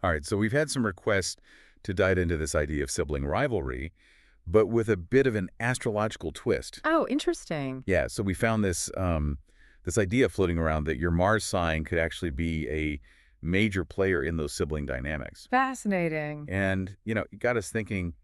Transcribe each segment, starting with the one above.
All right, so we've had some requests to dive into this idea of sibling rivalry, but with a bit of an astrological twist. Oh, interesting. Yeah, so we found this idea floating around that your Mars sign could actually be a major player in those sibling dynamics. Fascinating. And, it got us thinking,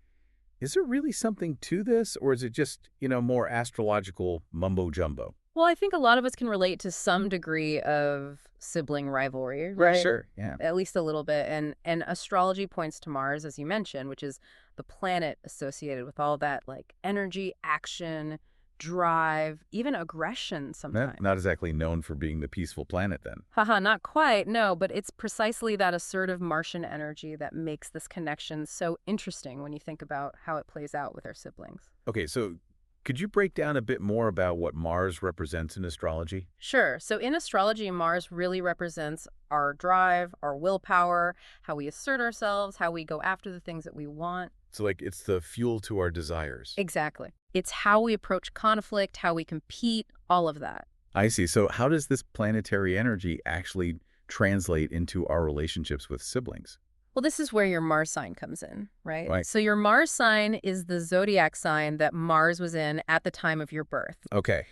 is there really something to this, or is it just, more astrological mumbo jumbo? Well, I think a lot of us can relate to some degree of sibling rivalry, right? Sure, yeah. At least a little bit. And astrology points to Mars, as you mentioned, which is the planet associated with all that like energy, action, drive, even aggression sometimes. Not exactly known for being the peaceful planet then. Haha, not quite, no, but it's precisely that assertive Martian energy that makes this connection so interesting when you think about how it plays out with our siblings. Okay, so could you break down a bit more about what Mars represents in astrology? Sure. So in astrology, Mars really represents our drive, our willpower, how we assert ourselves, how we go after the things that we want. So, like, it's the fuel to our desires. Exactly. It's how we approach conflict, how we compete, all of that. I see. So how does this planetary energy actually translate into our relationships with siblings? Well, this is where your Mars sign comes in, right? Right. So your Mars sign is the zodiac sign that Mars was in at the time of your birth. Okay,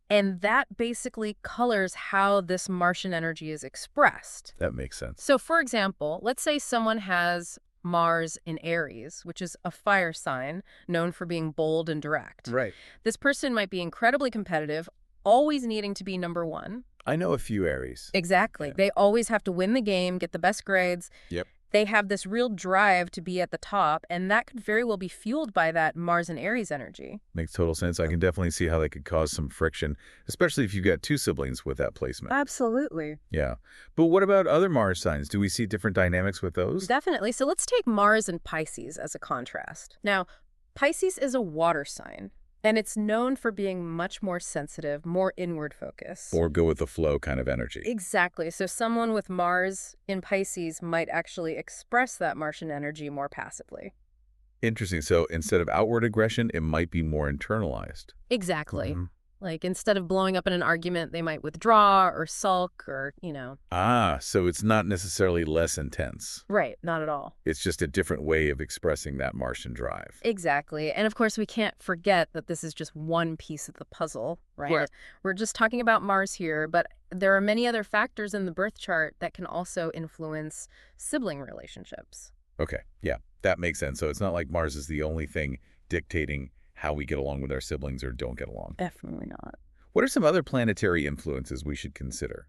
And that basically colors how this Martian energy is expressed. that makes sense. So, for example, let's say someone has Mars in Aries, which is a fire sign known for being bold and direct. Right. This person might be incredibly competitive, always needing to be number one. I know a few Aries. Exactly. Yeah. They always have to win the game, get the best grades. Yep. They have this real drive to be at the top, and that could very well be fueled by that Mars and Aries energy. Makes total sense. I can definitely see how that could cause some friction, especially if you've got two siblings with that placement. Absolutely. Yeah. But what about other Mars signs? Do we see different dynamics with those? Definitely. So let's take Mars and Pisces as a contrast. Now, Pisces is a water sign, and it's known for being much more sensitive, more inward focused. Or go with the flow kind of energy? Exactly. So someone with Mars in Pisces might actually express that Martian energy more passively. Interesting. So instead of outward aggression, it might be more internalized. Exactly. Mhm. Like instead of blowing up in an argument, they might withdraw or sulk or. Ah, so it's not necessarily less intense. Right. Not at all. It's just a different way of expressing that Martian drive. Exactly. And of course, we can't forget that this is just one piece of the puzzle, right? Right. We're just talking about Mars here, but there are many other factors in the birth chart that can also influence sibling relationships. Okay, yeah, that makes sense. So it's not like Mars is the only thing dictating how we get along with our siblings or don't get along. Definitely not. What are some other planetary influences we should consider?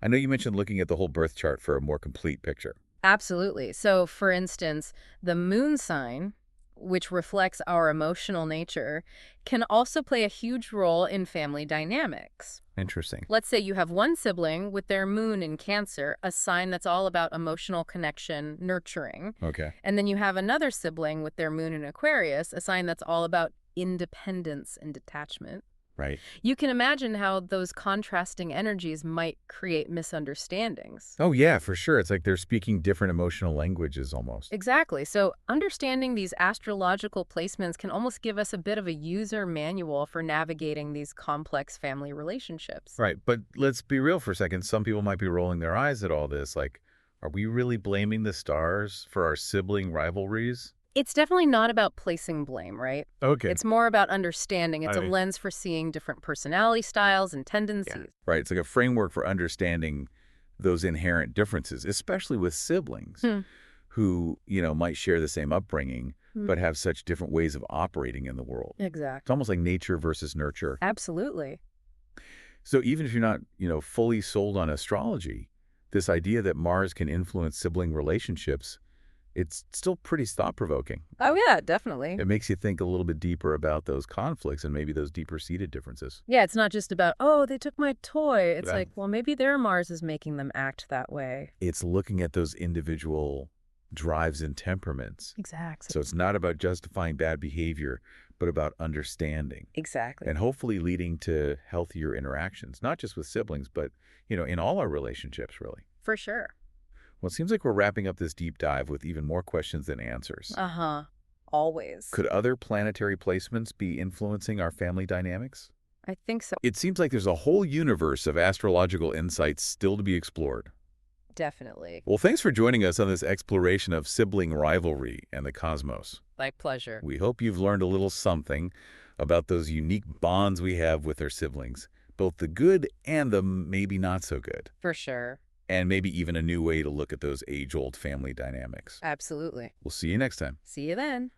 I know you mentioned looking at the whole birth chart for a more complete picture. Absolutely. So, for instance, the moon sign, which reflects our emotional nature, can also play a huge role in family dynamics. Interesting. Let's say you have one sibling with their moon in Cancer, a sign that's all about emotional connection, nurturing. Okay. And then you have another sibling with their moon in Aquarius, a sign that's all about independence and detachment. Right. You can imagine how those contrasting energies might create misunderstandings. Oh, yeah, for sure. It's like they're speaking different emotional languages almost. Exactly. So understanding these astrological placements can almost give us a bit of a user manual for navigating these complex family relationships. Right. But let's be real for a second. Some people might be rolling their eyes at all this. Like, are we really blaming the stars for our sibling rivalries? It's definitely not about placing blame, right? Okay. It's more about understanding. It's a I- lens for seeing different personality styles and tendencies. Right. It's like a framework for understanding those inherent differences, especially with siblings Hmm. who, might share the same upbringing, Hmm. but have such different ways of operating in the world. It's Exactly. almost like nature versus nurture. Absolutely. So even if you're not, fully sold on astrology, this idea that Mars can influence sibling relationships, it's still pretty thought-provoking. Oh, yeah, definitely. It makes you think a little bit deeper about those conflicts and maybe those deeper-seated differences. Yeah, it's not just about, oh, they took my toy. It's Yeah. like, well, maybe their Mars is making them act that way. It's looking at those individual drives and temperaments. Exactly. So it's not about justifying bad behavior, but about understanding Exactly. and hopefully leading to healthier interactions, not just with siblings, but, in all our relationships, really. For sure. Well, it seems like we're wrapping up this deep dive with even more questions than answers. Uh-huh. Always. Could other planetary placements be influencing our family dynamics? I think so. It seems like there's a whole universe of astrological insights still to be explored. Definitely. Well, thanks for joining us on this exploration of sibling rivalry and the cosmos. My pleasure. We hope you've learned a little something about those unique bonds we have with our siblings, both the good and the maybe not so good, For sure. and maybe even a new way to look at those age-old family dynamics. Absolutely. We'll see you next time. See you then.